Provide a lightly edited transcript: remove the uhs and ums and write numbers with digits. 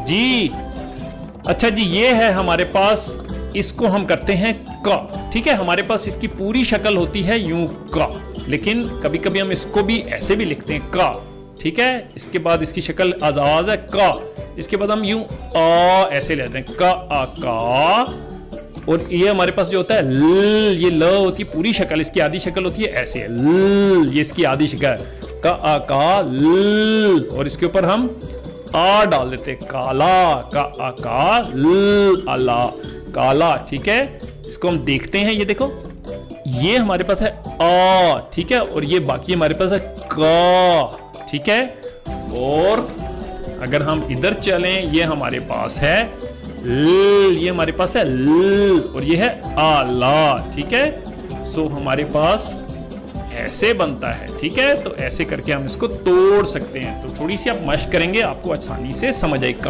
जी। अच्छा जी, ये है हमारे पास, इसको हम करते हैं क, ठीक है। हमारे पास इसकी पूरी शक्ल होती है यूं क, लेकिन कभी कभी हम इसको भी ऐसे भी लिखते हैं क, ठीक है। इसके बाद इसकी शक्ल आवाज है क, इसके बाद हम यूं आ ऐसे लेते हैं क आ का। और ये हमारे पास जो होता है ल, ये ल होती है पूरी शक्ल, इसकी आधी शक्ल होती है ऐसे ल, ये इसकी आधी शक्ल क आ का ल। और इसके ऊपर हम आ डाल देते काला, का आ का ल आला, काला, ठीक है। इसको हम देखते हैं, ये देखो, ये हमारे पास है आ, ठीक है, और ये बाकी हमारे पास है का, ठीक है। और अगर हम इधर चलें, ये हमारे पास है ल, ये हमारे पास है ल, और ये है आला, ठीक है। सो हमारे पास ऐसे बनता है, ठीक है। तो ऐसे करके हम इसको तोड़ सकते हैं। तो थोड़ी सी आप मशक करेंगे, आपको आसानी से समझ आएगा।